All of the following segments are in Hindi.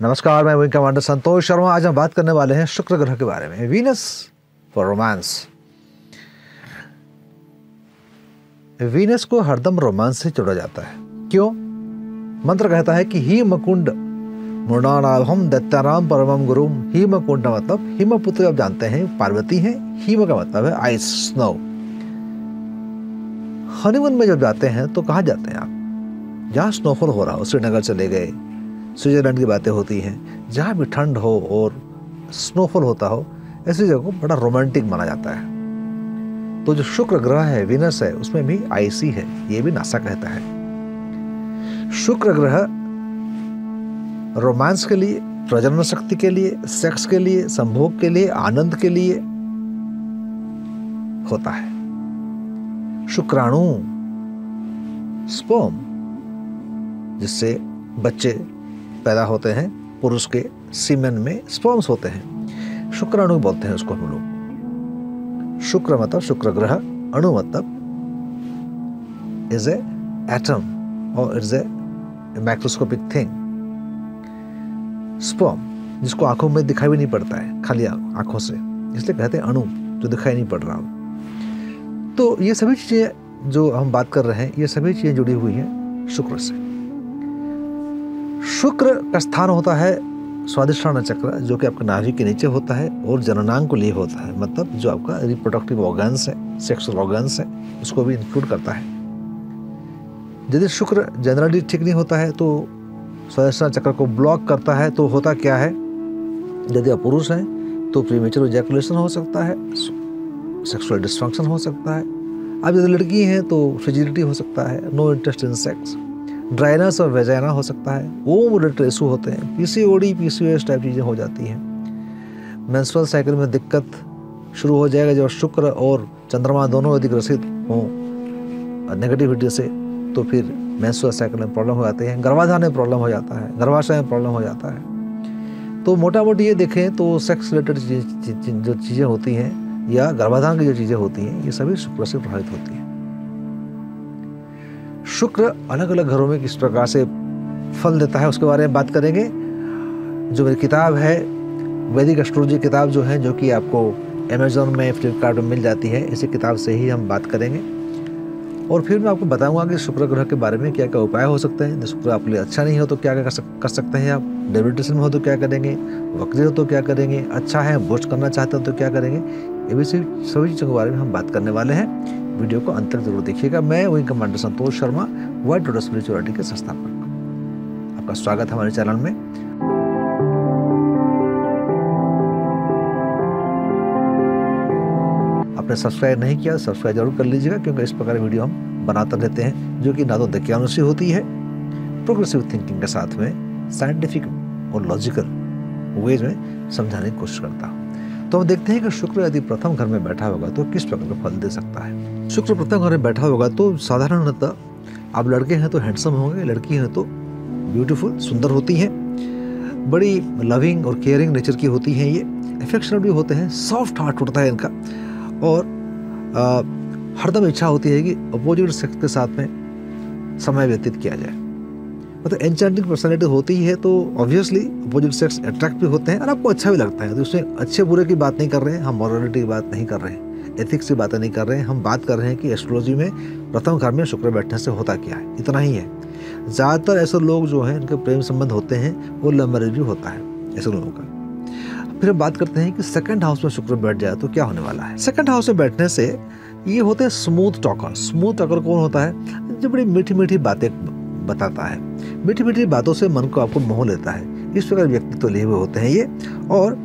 नमस्कार, मैं विंग कमांडर संतोष शर्मा। आज हम बात करने वाले हैं शुक्र ग्रह के बारे में, वीनस फॉर रोमांस। वीनस को हरदम रोमांस से जोड़ा जाता है। क्यों? मंत्र कहता है कि ही मकुंड मृणानाभम दत्ताराम परमम गुरुम। हिम कुंड मतलब हिमपुत्र, आप जानते हैं पार्वती हैं। हिम का मतलब है आइस, स्नो। हनीमून में जब जाते हैं तो कहाँ जाते हैं आप? जहाँ स्नोफॉल हो रहा हो, श्रीनगर चले गए, स्विट्जरलैंड की बातें होती हैं। जहाँ भी ठंड हो और स्नोफॉल होता हो, ऐसी जगह को बड़ा रोमांटिक माना जाता है। तो जो शुक्र ग्रह है, वीनस है, उसमें भी आइसी है, ये भी नासा कहता है। शुक्र ग्रह रोमांस के लिए, प्रजनन शक्ति के लिए, सेक्स के लिए, संभोग के लिए, आनंद के लिए होता है। शुक्राणु, स्पर्म, जिससे बच्चे पैदा होते हैं, पुरुष के सीमेन में स्पर्म्स होते हैं, शुक्राणु बोलते हैं उसको हम लोग। शुक्र मतलब शुक्र ग्रह, अणु मतलब इज ए एटम और is a microscopic thing. Sperm, जिसको आंखों में दिखाई भी नहीं पड़ता है, खाली आंखों से, इसलिए कहते हैं अणु, जो दिखाई नहीं पड़ रहा हो। तो ये सभी चीजें जो हम बात कर रहे हैं, ये सभी चीजें जुड़ी हुई हैं शुक्र से। शुक्र का स्थान होता है स्वादिष्टान चक्र, जो कि आपके नाभि के नीचे होता है और जननांग को लिए होता है, मतलब जो आपका रिप्रोडक्टिव ऑर्गन्स है, सेक्सुअल ऑर्गन्स है, उसको भी इंक्लूड करता है। यदि शुक्र जनरली ठीक नहीं होता है तो स्वादिष्टान चक्र को ब्लॉक करता है, तो होता क्या है? यदि आप पुरुष हैं तो प्रीमेच्योर इजैकुलेशन हो सकता है, सेक्सुअल डिस्फंक्शन हो सकता है। अब यदि लड़की हैं तो फ्रिजिडिटी हो सकता है, no interest in sex, dryness और वेजाइना हो सकता है, ओम रिलेटेड इशू होते हैं, पीसीओडी, पीसीओएस टाइप चीज़ें हो जाती हैं। मेंस्ट्रुअल साइकिल में दिक्कत शुरू हो जाएगा जब शुक्र और चंद्रमा दोनों यदि ग्रसित हों नेगेटिविटी से, तो फिर मेंस्ट्रुअल साइकिल में प्रॉब्लम हो जाते हैं, गर्भाधान में प्रॉब्लम हो जाता है, गर्भाशय में प्रॉब्लम हो जाता है। तो मोटा मोटी ये देखें तो सेक्स रिलेटेड जो चीज़ें होती हैं या गर्भाधान की जो चीज़ें होती हैं, ये सभी शुक्र से प्रभावित होती हैं। शुक्र अलग अलग घरों में किस प्रकार से फल देता है, उसके बारे में बात करेंगे। जो मेरी किताब है, वैदिक एस्ट्रोलॉजी किताब जो है, जो कि आपको अमेजोन में, फ्लिपकार्ट में मिल जाती है, इसी किताब से ही हम बात करेंगे। और फिर मैं आपको बताऊंगा कि शुक्र ग्रह के बारे में क्या क्या उपाय हो सकते हैं। यदि शुक्र आपके लिए अच्छा नहीं हो तो क्या क्या कर सकते हैं आप, डेबिलिटेशन में हो तो क्या करेंगे, वक्री हो तो क्या करेंगे, अच्छा है बूस्ट करना चाहते हो तो क्या करेंगे, ये भी सभी चीज़ों के बारे में हम बात करने वाले हैं। वीडियो को अंत तक जरूर देखिएगा। मैं wing commander Santosh Sharma, white daughter spirituality के संस्थापक। आपका स्वागत है हमारे चैनल में। आपने सब्सक्राइब नहीं किया, सब्सक्राइब जरूर कर लीजिएगा, क्योंकि इस प्रकार वीडियो हम बनाते रहते हैं, जो कि ना तो दकियानुसी होती है, प्रोग्रेसिव थिंकिंग के साथ में साइंटिफिक और लॉजिकल वेज में समझाने की कोशिश करता हूँ। तो हम देखते हैं कि शुक्र यदि प्रथम घर में बैठा होगा तो किस प्रकार का फल दे सकता है। शुक्र प्रथम घर में बैठा होगा तो साधारणतः आप लड़के हैं तो हैंडसम होंगे, लड़की हैं तो ब्यूटीफुल, सुंदर होती हैं, बड़ी लविंग और केयरिंग नेचर की होती हैं, ये अफेक्शनेट भी होते हैं, सॉफ्ट हार्ट होता है इनका, और हरदम इच्छा होती है कि अपोजिट सेक्स के साथ में समय व्यतीत किया जाए। मतलब एन्चेंटिंग पर्सनैलिटी होती है तो ऑब्वियसली अपोजिट सेक्स अट्रैक्ट भी होते हैं और आपको अच्छा भी लगता है। तो उसमें अच्छे बुरे की बात नहीं कर रहे हैं हम, मॉरलिटी की बात नहीं कर रहे हैं, एथिक्स की बातें नहीं कर रहे हैं हम, बात कर रहे हैं कि एस्ट्रोलॉजी में प्रथम घर में शुक्र बैठने से होता क्या है, इतना ही है। ज़्यादातर ऐसे लोग जो हैं इनके प्रेम संबंध होते हैं, वो लव मैरिज भी होता है ऐसे लोगों का। फिर हम बात करते हैं कि सेकंड हाउस में शुक्र बैठ जाए तो क्या होने वाला है। सेकंड हाउस में बैठने से ये होते हैं स्मूथ टॉकर। स्मूथ टॉकर कौन होता है? जो बड़ी मीठी मीठी बातें बताता है, मीठी मीठी बातों से मन को आपको मोह लेता है, इस प्रकार व्यक्तित्व लिए हुए होते हैं ये। और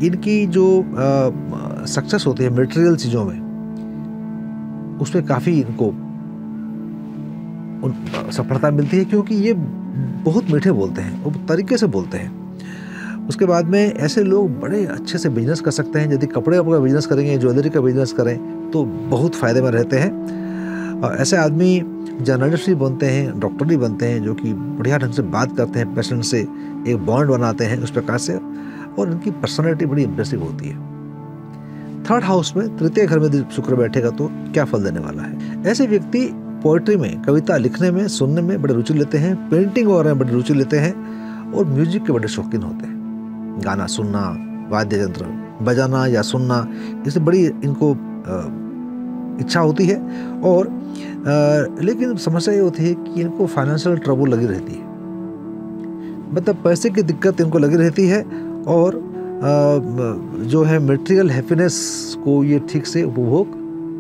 इनकी जो सक्सेस होती है मटेरियल चीज़ों में, उसमें काफ़ी इनको सफलता मिलती है, क्योंकि ये बहुत मीठे बोलते हैं, वो तरीके से बोलते हैं। उसके बाद में ऐसे लोग बड़े अच्छे से बिजनेस कर सकते हैं। यदि कपड़े का बिजनेस करेंगे, ज्वेलरी का बिजनेस करें तो बहुत फ़ायदे में रहते हैं। और ऐसे आदमी जर्नलिस्ट भी बनते हैं, डॉक्टर भी बनते हैं, जो कि बढ़िया ढंग से बात करते हैं, पेशेंट से एक बॉन्ड बनाते हैं उस प्रकार से, और इनकी पर्सनैलिटी बड़ी इंप्रेसिव होती है। थर्ड हाउस में, तृतीय घर में शुक्र बैठेगा तो क्या फल देने वाला है। ऐसे व्यक्ति पोइट्री में, कविता लिखने में, सुनने में बड़े रुचि लेते हैं, पेंटिंग वगैरह में बड़ी रुचि लेते हैं और म्यूजिक के बड़े शौकीन होते हैं। गाना सुनना, वाद्य यंत्र बजाना या सुनना, इससे बड़ी इनको इच्छा होती है। और लेकिन समस्या ये होती है कि इनको फाइनेंशियल ट्रबल लगी रहती है, मतलब पैसे की दिक्कत इनको लगी रहती है और जो है मटेरियल हैप्पीनेस को ये ठीक से उपभोग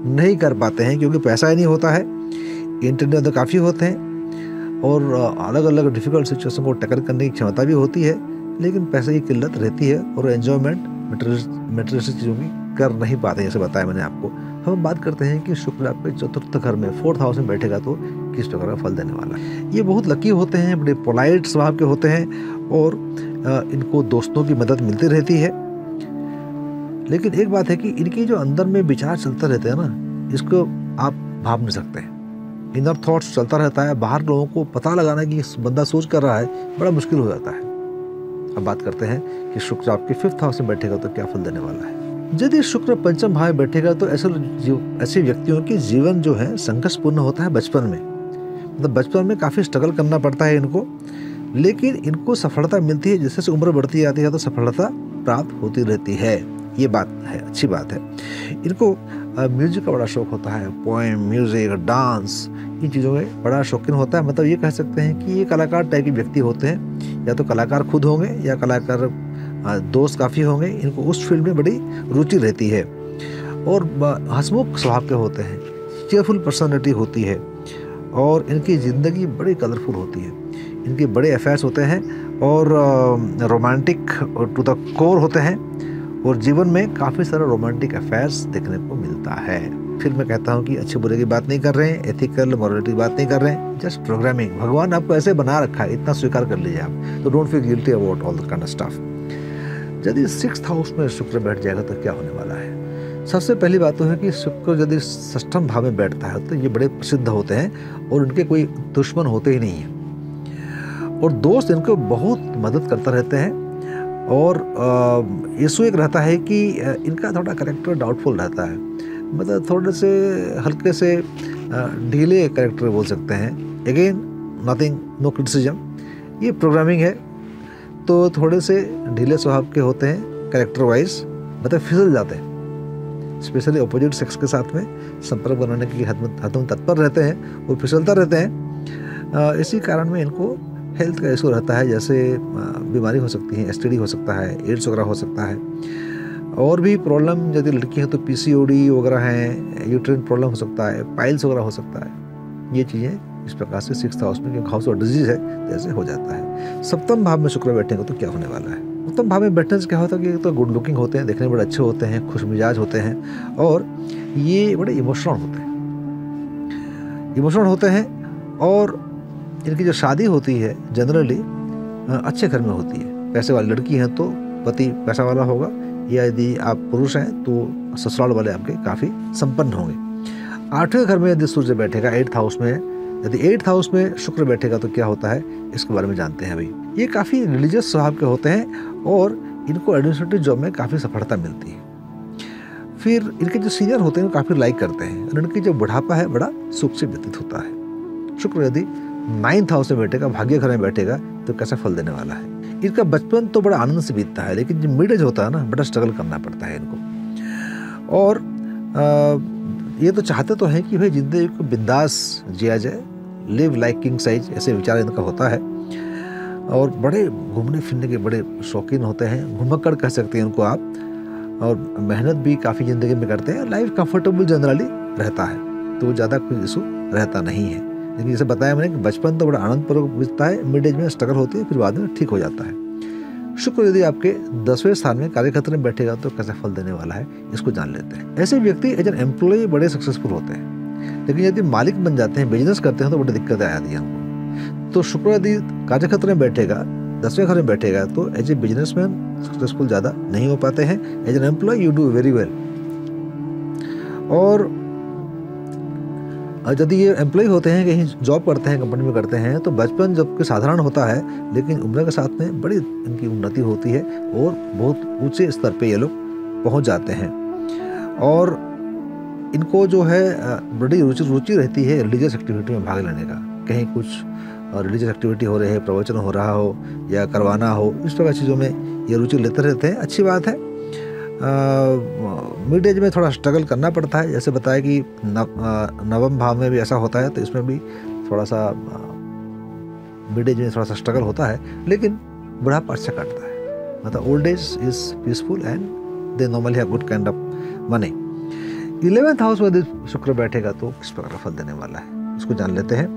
नहीं कर पाते हैं, क्योंकि पैसा ही नहीं होता है। इंटरनेट तो काफ़ी होते हैं और अलग अलग डिफ़िकल्ट सिचुएशन को टैकल करने की क्षमता भी होती है, लेकिन पैसे की किल्लत रहती है और एन्जॉयमेंट मटेरियल चीज़ों की कर नहीं पाते, जैसे बताया मैंने आपको। हम बात करते हैं कि शुक्र आपके चतुर्थ घर में 4th हाउस में बैठेगा तो किस प्रकार का फल देने वाला है। ये बहुत लकी होते हैं, बड़े पोलाइट स्वभाव के होते हैं और इनको दोस्तों की मदद मिलती रहती है। लेकिन एक बात है कि इनकी जो अंदर में विचार चलता रहता है ना, इसको आप भाप नहीं सकते। इनर थॉट्स चलता रहता है, बाहर लोगों को पता लगाना कि इस बंदा सोच कर रहा है बड़ा मुश्किल हो जाता है। अब बात करते हैं कि शुक्र आपके 5th हाउस में बैठेगा तो क्या फल देने वाला है। यदि शुक्र पंचम भाव में बैठेगा तो ऐसे व्यक्तियों की जीवन जो है संघर्षपूर्ण होता है बचपन में, मतलब बचपन में काफ़ी स्ट्रगल करना पड़ता है इनको, लेकिन इनको सफलता मिलती है। जैसे उम्र बढ़ती जाती है तो सफलता प्राप्त होती रहती है। ये बात है, अच्छी बात है। इनको म्यूजिक का बड़ा शौक होता है, पोएम, म्यूजिक, डांस, इन चीज़ों में बड़ा शौकीन होता है। मतलब ये कह सकते हैं कि ये कलाकार टाइप के व्यक्ति होते हैं, या तो कलाकार खुद होंगे या कलाकार दोस्त काफ़ी होंगे। इनको उस फील्ड में बड़ी रुचि रहती है और हंसमुख स्वभाव के होते हैं, चेयरफुल पर्सनालिटी होती है और इनकी ज़िंदगी बड़ी कलरफुल होती है। इनके बड़े अफेयर्स होते हैं और रोमांटिक टू द कोर होते हैं और जीवन में काफ़ी सारा रोमांटिक अफेयर्स देखने को मिलता है। फिर मैं कहता हूँ कि अच्छे बुरे की बात नहीं कर रहे हैं, एथिकल मॉरलिटी की बात नहीं कर रहे हैं, जस्ट प्रोग्रामिंग। भगवान आपको ऐसे बना रखा है, इतना स्वीकार कर लीजिए आप, तो don't feel guilty about all the kind of stuff. यदि 6th हाउस में शुक्र बैठ जाएगा तो क्या होने वाला है। सबसे पहली बात तो है कि शुक्र यदि 6th भाव में बैठता है तो ये बड़े प्रसिद्ध होते हैं और उनके कोई दुश्मन होते ही नहीं हैं और दोस्त इनको बहुत मदद करता रहते हैं। और इशू एक रहता है कि इनका थोड़ा करेक्टर डाउटफुल रहता है, मतलब थोड़े से हल्के से ढीले करेक्टर बोल सकते हैं। अगेन नथिंग, नो क्रिटिसिज्म, ये प्रोग्रामिंग है तो थोड़े से ढीले स्वभाव के होते हैं कैरेक्टर वाइज, मतलब फिसल जाते हैं, स्पेशली अपोजिट सेक्स के साथ में संपर्क बनाने की हद में तत्पर रहते हैं और फिसलता रहते हैं। इसी कारण में इनको हेल्थ का इशू रहता है, जैसे बीमारी हो सकती है, STD हो सकता है, एड्स वगैरह हो सकता है। और भी प्रॉब्लम यदि लड़की है तो PCOD वगैरह हैं, यूट्राइन प्रॉब्लम हो सकता है, पाइल्स वगैरह हो सकता है। ये चीज़ें इस प्रकार से 6th हाउस में, क्योंकि हाउस ऑफ डिजीज है, जैसे हो जाता है। 7th भाव में शुक्र बैठेंगे तो क्या होने वाला है। 7th भाव में बैठने से क्या होता है कि तो गुड लुकिंग होते हैं, देखने में बड़े अच्छे होते हैं, खुश मिजाज होते हैं और ये बड़े इमोशनल होते हैं और इनकी जो शादी होती है जनरली अच्छे घर में होती है। पैसे वाली लड़की हैं तो पति पैसा वाला होगा, या यदि आप पुरुष हैं तो ससुराल वाले आपके काफ़ी संपन्न होंगे। 8वें घर में यदि सूर्य बैठेगा 8th हाउस में, यदि 8th हाउस में शुक्र बैठेगा तो क्या होता है, इसके बारे में जानते हैं अभी। ये काफ़ी रिलीजियस स्वभाव के होते हैं और इनको एडमिनिस्ट्रेटिव जॉब में काफ़ी सफलता मिलती है। फिर इनके जो सीनियर होते हैं वो काफ़ी लाइक करते हैं और इनकी जो बुढ़ापा है बड़ा सुख से व्यतीत होता है। शुक्र यदि 9th हाउस में बैठेगा, भाग्य घर में बैठेगा तो कैसा फल देने वाला है। इनका बचपन तो बड़ा आनंद से बीतता है, लेकिन जो मिड एज होता है ना, बड़ा स्ट्रगल करना पड़ता है इनको। और ये तो चाहते तो हैं कि भाई जिंदगी को बिंदास जिया जाए, लिव लाइक किंग साइज, ऐसे विचार इनका होता है। और बड़े घूमने फिरने के बड़े शौकीन होते हैं, घुमक्कड़ कह सकते हैं इनको आप। और मेहनत भी काफ़ी ज़िंदगी में करते हैं। लाइफ कंफर्टेबल जनरली रहता है, तो ज़्यादा कोई इशू रहता नहीं है। लेकिन जैसे बताया मैंने कि बचपन तो बड़ा आनंदपूर्वक बीतता है, मिड एज में स्ट्रगल होती है, फिर बाद में ठीक हो जाता है। शुक्र यदि आपके 10वें स्थान में कार्यक्षेत्र में बैठेगा तो कैसा फल देने वाला है, इसको जान लेते हैं। ऐसे व्यक्ति एज एन एम्प्लॉय बड़े सक्सेसफुल होते हैं, लेकिन यदि मालिक बन जाते हैं, बिजनेस करते हैं तो बड़ी दिक्कतें आती हैं हमको। तो शुक्र यदि कार्यक्षेत्र में बैठेगा, 10वें घर में बैठेगा तो एज ए बिजनेसमैन सक्सेसफुल ज़्यादा नहीं हो पाते हैं। As an employ you do very well. और यदि ये एम्प्लॉय होते हैं, कहीं जॉब करते हैं, कंपनी में करते हैं, तो बचपन जबकि साधारण होता है, लेकिन उम्र के साथ में बड़ी इनकी उन्नति होती है और बहुत ऊंचे स्तर पे ये लोग पहुंच जाते हैं। और इनको जो है बड़ी रुचि रहती है रिलीजियस एक्टिविटी में भाग लेने का। कहीं कुछ रिलीजियस एक्टिविटी हो रही है, प्रवचन हो रहा हो या करवाना हो, इस प्रकार चीज़ों में ये रुचि लेते रहते हैं। अच्छी बात है। मिड एज में थोड़ा स्ट्रगल करना पड़ता है, जैसे बताया कि नवम भाव में भी ऐसा होता है, तो इसमें भी थोड़ा सा मिड एज में थोड़ा सा स्ट्रगल होता है, लेकिन बुढ़ापा अच्छा काटता है। मतलब old age is peaceful and they normally have good kind of money. 11th house में यदि शुक्र बैठेगा तो किस प्रकार का फल देने वाला है, इसको जान लेते हैं।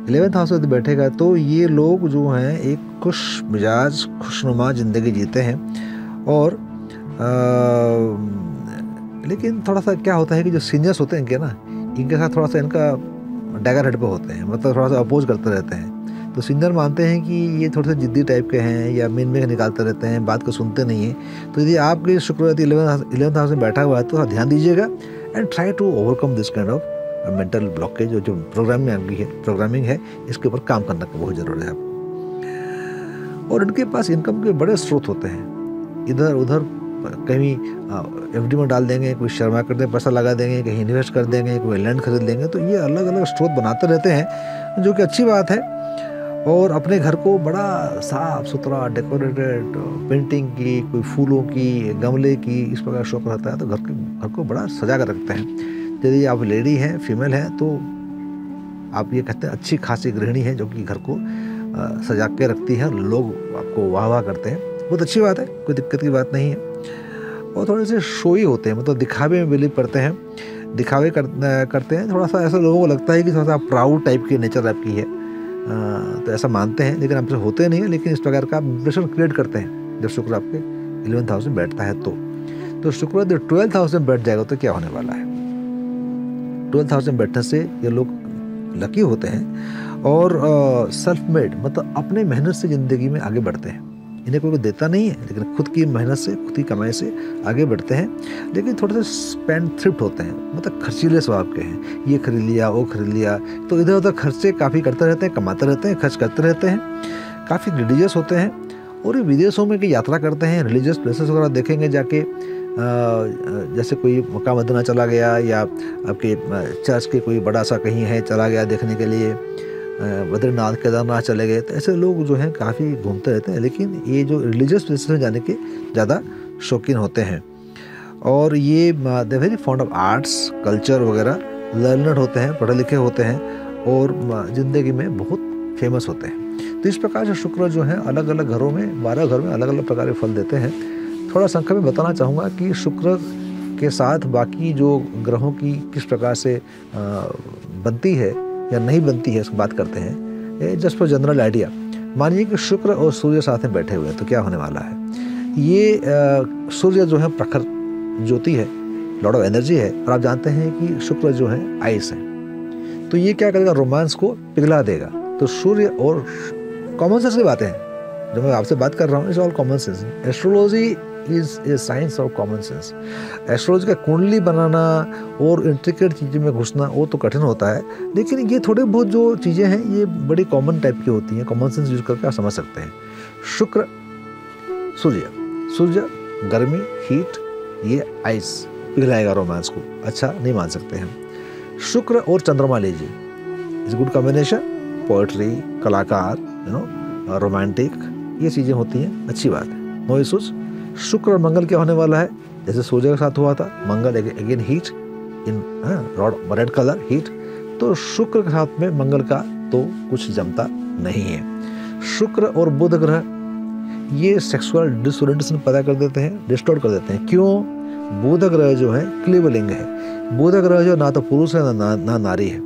11th हाउस में यदि बैठेगा तो ये लोग जो हैं एक खुश मिजाज खुशनुमा ज़िंदगी जीते हैं। और लेकिन थोड़ा सा क्या होता है कि जो सीनियर्स होते हैं इनके ना, इनके साथ थोड़ा सा इनका डैगर हेड पे होते हैं, मतलब थोड़ा सा अपोज करते रहते हैं। तो सीनियर मानते हैं कि ये थोड़े से जिद्दी टाइप के हैं या मेन में निकालते रहते हैं, बात को सुनते नहीं हैं। तो यदि आपके शुक्र यदि 11th हाउस में बैठा हुआ है तो थोड़ा ध्यान दीजिएगा and try to overcome this kind of mental blockage. जो प्रोग्रामिंग है इसके ऊपर काम करने का बहुत ज़रूरी है आपको। और इनके पास इनकम के बड़े स्रोत होते हैं, इधर उधर कहीं एफडी में डाल देंगे, कोई शेयर मार्केट में पैसा लगा देंगे, कहीं इन्वेस्ट कर देंगे, कोई लैंड खरीद लेंगे। तो ये अलग अलग स्रोत बनाते रहते हैं, जो कि अच्छी बात है। और अपने घर को बड़ा साफ सुथरा डेकोरेटेड, पेंटिंग की, कोई फूलों की, गमले की, इस प्रकार शौक रहता है, तो घर को बड़ा सजा कर रखते हैं। यदि आप लेडी हैं, फीमेल हैं, तो आप ये कहते हैं अच्छी खासी गृहिणी है जो कि घर को सजा के रखती है, लोग आपको वाह वाह करते हैं। बहुत अच्छी बात है, कोई दिक्कत की बात नहीं है। और थोड़े से शोई होते हैं, मतलब दिखावे में बिलीव करते हैं, दिखावे करते हैं। थोड़ा सा ऐसा लोगों को लगता है कि थोड़ा सा प्राउड टाइप की नेचर आपकी है, तो ऐसा मानते हैं, लेकिन आपसे होते नहीं है। लेकिन इस प्रकार का इंप्रेशन क्रिएट करते हैं जब शुक्र आपके 11th हाउस में बैठता है। तो शुक्र जब 12th हाउस में बैठ जाएगा तो क्या होने वाला है? 12th हाउस में बैठने से ये लोग लकी होते हैं और सेल्फ मेड, मतलब अपने मेहनत से ज़िंदगी में आगे बढ़ते हैं। इन्हें कोई देता नहीं है, लेकिन खुद की मेहनत से, खुद की कमाई से आगे बढ़ते हैं। लेकिन थोड़े से स्पेंड थ्रिफ्ट होते हैं, मतलब खर्चीले स्वभाव के हैं। ये खरीद लिया, वो खरीद लिया, तो इधर उधर खर्चे काफ़ी करते रहते हैं, कमाते रहते हैं, खर्च करते रहते हैं। काफ़ी रिलीजियस होते हैं और ये विदेशों में की यात्रा करते हैं, रिलीजियस प्लेसेस वगैरह देखेंगे जाके। जैसे कोई मक्का मदीना चला गया या आपके चर्च के कोई बड़ा सा कहीं है चला गया देखने के लिए, बद्रीनाथ केदारनाथ चले गए। तो ऐसे लोग जो हैं काफ़ी घूमते रहते हैं, लेकिन ये जो रिलीजियस प्लेसेस में जाने के ज़्यादा शौकीन होते हैं। और ये they very fond of arts, culture वगैरह, लर्नड होते हैं, पढ़े लिखे होते हैं और ज़िंदगी में बहुत फेमस होते हैं। तो इस प्रकार से शुक्र जो है अलग अलग घरों में, 12 घर में अलग अलग प्रकार के फल देते हैं। थोड़ा संक्षेप में बताना चाहूँगा कि शुक्र के साथ बाकी जो ग्रहों की किस प्रकार से बनती है या नहीं बनती है, इसकी बात करते हैं। जस्ट फॉर जनरल आइडिया, मानिए कि शुक्र और सूर्य साथ में बैठे हुए हैं, तो क्या होने वाला है? ये सूर्य जो है प्रखर ज्योति है, लॉर्ड ऑफ एनर्जी है, और आप जानते हैं कि शुक्र जो है आइस है। तो ये क्या करेगा? रोमांस को पिघला देगा। तो सूर्य और कॉमन सेंस की बातें हैं जो मैं आपसे बात कर रहा हूँ, it's all common sense. Astrology is a science of common sense. Astrology का कुंडली बनाना और इंट्रिकेट चीज़ों में घुसना वो तो कठिन होता है, लेकिन ये थोड़े बहुत जो चीज़ें हैं ये बड़ी कॉमन टाइप की होती हैं, कॉमन सेंस यूज करके आप समझ सकते हैं। शुक्र, सूर्य गर्मी, हीट, ये आइस पिघलाएगा रोमांस को, अच्छा नहीं मान सकते हैं। शुक्र और चंद्रमा लीजिए, इट्स गुड कॉम्बिनेशन। पोएट्री, कलाकार, रोमांटिक, ये चीज़ें होती हैं, अच्छी बात है, नो इश्यूज। शुक्र और मंगल क्या होने वाला है? जैसे सूर्य के साथ हुआ था, Mangal again heat in red colour heat. तो शुक्र के साथ में मंगल का तो कुछ जमता नहीं है। शुक्र और बुध ग्रह ये सेक्सुअल डिसओरिएंटेशन पैदा कर देते हैं, डिस्टॉर्ट कर देते हैं। क्यों? बुध ग्रह जो है क्लीवलिंग है, बुध ग्रह जो ना तो पुरुष है ना नारी है।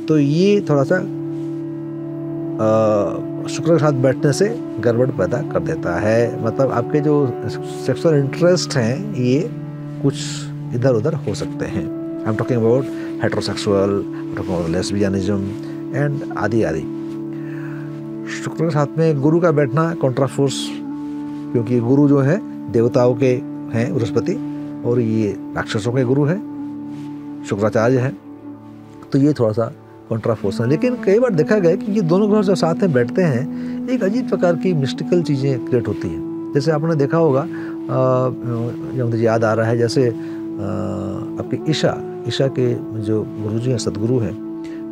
तो ये थोड़ा सा शुक्र के साथ बैठने से गड़बड़ पैदा कर देता है, मतलब आपके जो सेक्सुअल इंटरेस्ट हैं ये कुछ इधर उधर हो सकते हैं। I am talking about heterosexual, talking about lesbianism and आदि आदि। शुक्र के साथ में गुरु का बैठना कॉन्ट्राफोर्स, क्योंकि गुरु जो है देवताओं के हैं, बृहस्पति, और ये राक्षसों के गुरु हैं, शुक्राचार्य हैं। तो ये थोड़ा सा कॉन्ट्राफोर्स है। लेकिन कई बार देखा गया कि ये दोनों ग्रह जब साथ में बैठते हैं एक अजीब प्रकार की मिस्टिकल चीज़ें क्रिएट होती हैं। जैसे आपने देखा होगा, जो मुझे याद आ रहा है, जैसे आपके ईशा के जो गुरुजी हैं, सदगुरु हैं,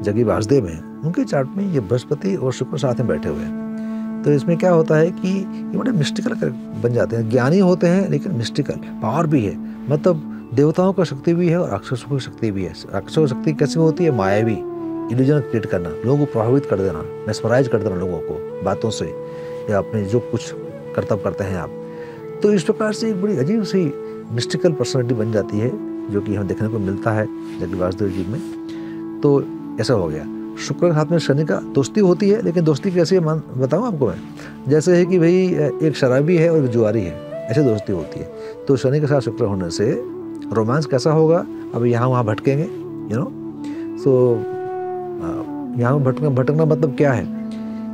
जगी वासुदेव हैं, उनके चार्ट में ये बृहस्पति और शुक्र साथ में बैठे हुए हैं। तो इसमें क्या होता है कि ये बड़े मिस्टिकल बन जाते हैं, ज्ञानी होते हैं लेकिन मिस्टिकल पावर भी है, मतलब देवताओं का शक्ति भी है और राक्षसों की शक्ति भी है। राक्षसों की शक्ति कैसे होती है? मायावी, इल्यूजन क्रिएट करना, लोगों को प्रभावित कर देना, मेस्मराइज कर देना लोगों को बातों से, या अपने जो कुछ कर्तव्य करते हैं आप। तो इस प्रकार से एक बड़ी अजीब सी मिस्टिकल पर्सनैलिटी बन जाती है, जो कि हमें देखने को मिलता है जगी वासुदेव जी में। तो ऐसा हो गया। शुक्र के साथ में शनि का दोस्ती होती है, लेकिन दोस्ती कैसे बताऊँ आपको मैं? जैसे है कि भाई एक शराबी है और एक जुआरी है, ऐसे दोस्ती होती है। तो शनि के साथ शुक्र होने से रोमांस कैसा होगा? अब यहाँ वहाँ भटकेंगे, यू नो। सो यहाँ भटकना मतलब क्या है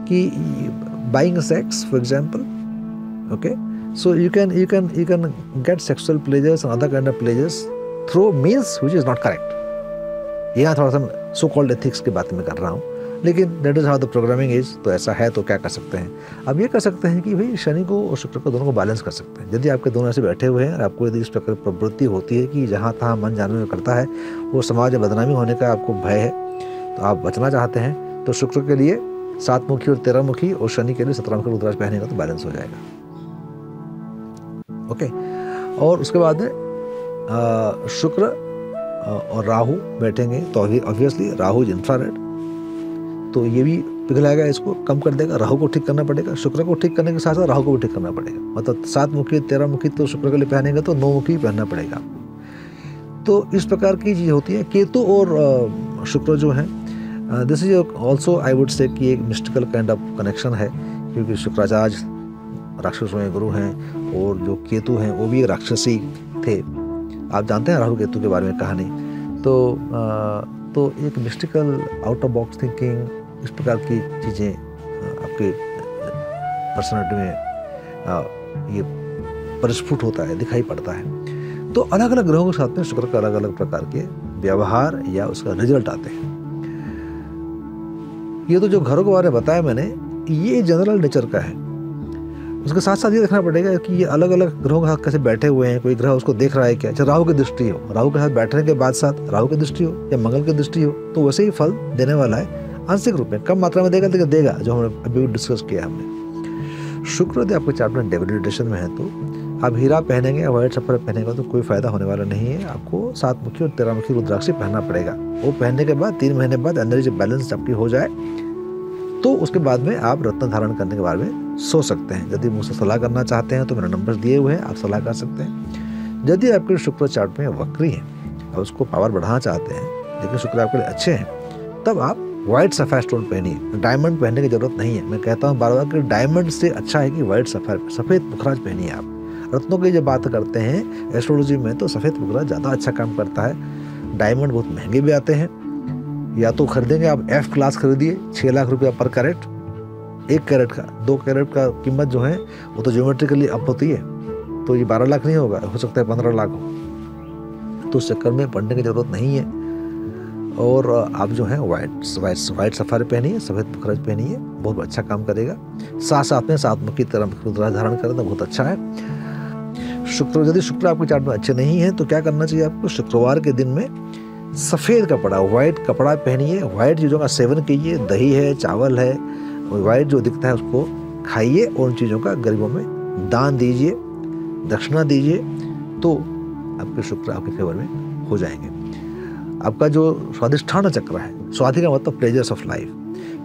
कि buying sex for example, okay, so you can get sexual pleasures and other kind of pleasures through means which is not correct. यहाँ थोड़ा सा सो कॉल्ड एथिक्स की बात मैं कर रहा हूँ, लेकिन that is how the programming is. तो ऐसा है तो क्या कर सकते हैं? अब ये कर सकते हैं कि भाई शनि को और शुक्र को दोनों को बैलेंस कर सकते हैं। यदि आपके दोनों ऐसे बैठे हुए हैं और आपको यदि इस प्रकार प्रवृत्ति होती है कि जहाँ तहाँ मन जानने में करता है, वो समाज में बदनामी होने का आपको भय है, तो आप बचना चाहते हैं, तो शुक्र के लिए 7 मुखी और 13 मुखी और शनि के लिए 17 मुखी रुद्राक्ष पहनेगा तो बैलेंस हो जाएगा। ओके, और उसके बाद में शुक्र और राहु बैठेंगे तो ऑब्वियसली राहु इज इंफ्रारेड, तो ये भी पिघलाएगा, इसको कम कर देगा। राहु को ठीक करना पड़ेगा, शुक्र को ठीक करने के साथ साथ राहु को भी ठीक करना पड़ेगा। मतलब 7 मुखी 13 मुखी तो शुक्र के लिए पहनेगा तो 9 मुखी पहनना पड़ेगा आपको। तो इस प्रकार की चीज़ होती है। केतु और शुक्र जो है, this is also I would say कि एक मिस्टिकल काइंड ऑफ कनेक्शन है, क्योंकि शुक्राचार्य राक्षसों के गुरु हैं और जो केतु हैं वो भी राक्षसी थे। आप जानते हैं राहु केतु के बारे में कहानी। तो एक mystical out of box thinking, इस प्रकार की चीज़ें आपके पर्सनालिटी में ये परिस्फुट होता है, दिखाई पड़ता है। तो अलग अलग ग्रहों के साथ में शुक्र का अलग अलग प्रकार के व्यवहार या उसका रिजल्ट आते हैं। ये तो जो घरों के बारे में बताया मैंने, ये जनरल नेचर का है। उसके साथ साथ ये देखना पड़ेगा कि ये अलग अलग ग्रहों के साथ कैसे बैठे हुए हैं, कोई ग्रह उसको देख रहा है क्या। चाहे राहु की दृष्टि हो, राहु के साथ बैठने के बाद साथ राहु की दृष्टि हो या मंगल की दृष्टि हो, तो वैसे ही फल देने वाला है, आंशिक रूप में, कम मात्रा में देगा लेकिन देगा, जो हमने अभी डिस्कस किया हमने। शुक्र यदि आपके चार्ट में डेबिलिटेशन में है तो आप हीरा पहनेंगे या व्हाइट सफर पहनेंगे तो कोई फायदा होने वाला नहीं है। आपको 7 मुखी और 13 मुखी रुद्राक्ष पहनना पड़ेगा। वो पहनने के बाद 3 महीने बाद एनर्जी बैलेंस आपकी हो जाए तो उसके बाद में आप रत्न धारण करने के बारे में सोच सकते हैं। यदि मुझसे सलाह करना चाहते हैं तो मेरे नंबर दिए हुए हैं, आप सलाह कर सकते हैं। यदि आपके शुक्र चार्ट में वक्री है और उसको पावर बढ़ाना चाहते हैं लेकिन शुक्र आपके लिए अच्छे हैं, तब आप व्हाइट सफायर स्टोन पहनिए। डायमंड पहनने की जरूरत नहीं है। मैं कहता हूँ बार बार कि डायमंड से अच्छा है कि व्हाइट सफायर, सफ़ेद पुखराज पहनिए आप। रत्नों की जब बात करते हैं एस्ट्रोलॉजी में तो सफ़ेद पुखराज ज़्यादा अच्छा काम करता है। डायमंड बहुत महंगे भी आते हैं, या तो खरीदेंगे आप F क्लास खरीदिए 6 लाख रुपया पर कैरेट, 1 कैरेट का। 2 कैरेट का कीमत जो है वो तो ज्योमेट्रिकली अप होती है, तो ये 12 लाख नहीं होगा, हो सकता है 15 लाख हो। तो उस चक्कर में पढ़ने की जरूरत नहीं है। और आप जो है व्हाइट सफारी पहनिए, सफ़ेद पुखराज पहनिए, बहुत अच्छा काम करेगा। साथ साथ में 7 मुखी 13 मुखी रुद्राक्ष धारण करें तो बहुत अच्छा है। शुक्र, यदि शुक्र आपके चार्ट में अच्छे नहीं है तो क्या करना चाहिए आपको? शुक्रवार के दिन में सफ़ेद कपड़ा, व्हाइट कपड़ा पहनिए, व्हाइट चीज़ों का सेवन कीजिए। दही है, चावल है, व्हाइट जो दिखता है उसको खाइए और उन चीज़ों का गरीबों में दान दीजिए, दक्षिणा दीजिए, तो आपके शुक्र आपके फेवर में हो जाएंगे। आपका जो स्वादिष्ठान चक्र है, स्वाधि का मतलब प्लेजर्स ऑफ लाइफ,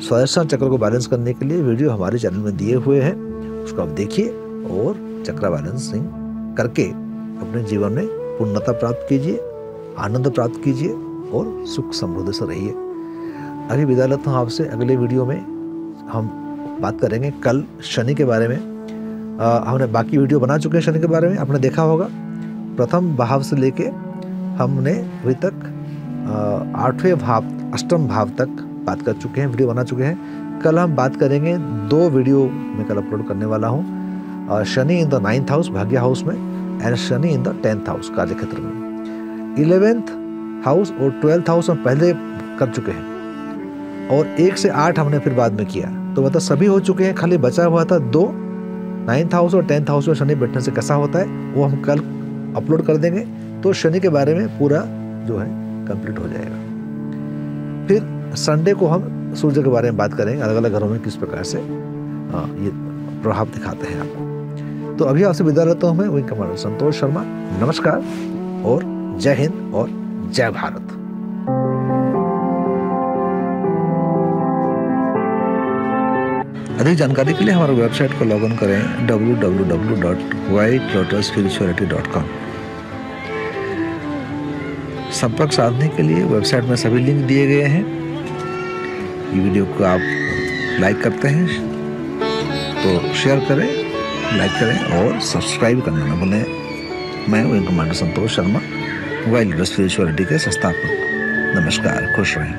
स्वादिष्ठान चक्र को बैलेंस करने के लिए वीडियो हमारे चैनल में दिए हुए हैं, उसको आप देखिए और चक्र बैलेंसिंग करके अपने जीवन में पूर्णता प्राप्त कीजिए, आनंद प्राप्त कीजिए और सुख समृद्धि से रहिए। अभी विदा लेता हूँ आपसे। अगले वीडियो में हम बात करेंगे कल शनि के बारे में। हमने बाकी वीडियो बना चुके हैं शनि के बारे में, आपने देखा होगा। प्रथम भाव से लेके हमने अभी तक 8वें भाव, अष्टम भाव तक बात कर चुके हैं, वीडियो बना चुके हैं। कल हम बात करेंगे, 2 वीडियो मैं कल अपलोड करने वाला हूँ। Shani in the 9th house भाग्य हाउस में and Shani in the 10th house कार्य क्षेत्र में। 11th हाउस और 12th हाउस हम पहले कर चुके हैं और 1 से 8 हमने फिर बाद में किया, तो मतलब सभी हो चुके हैं। खाली बचा हुआ था 2, 9th हाउस और 10th हाउस में शनि बैठने से कैसा होता है वो हम कल अपलोड कर देंगे। तो शनि के बारे में पूरा जो है कंप्लीट हो जाएगा। फिर संडे को हम सूर्य के बारे में बात करेंगे, अलग अलग घरों में किस प्रकार से ये प्रभाव दिखाते हैं आपको। तो अभी आपसे विदा लेता हूँ मैं विंग कमांडर संतोष शर्मा। नमस्कार और जय हिंद और जय भारत। अधिक जानकारी के लिए हमारे वेबसाइट को लॉग इन करें www.whitelotusspirituality.com। संपर्क साधने के लिए वेबसाइट में सभी लिंक दिए गए हैं। ये वीडियो को आप लाइक करते हैं तो शेयर करें, लाइक करें और सब्सक्राइब करना न भूलें। मैं wing commander Santosh Sharma, wild lotus spirituality के संस्थापक। नमस्कार, खुश रहें।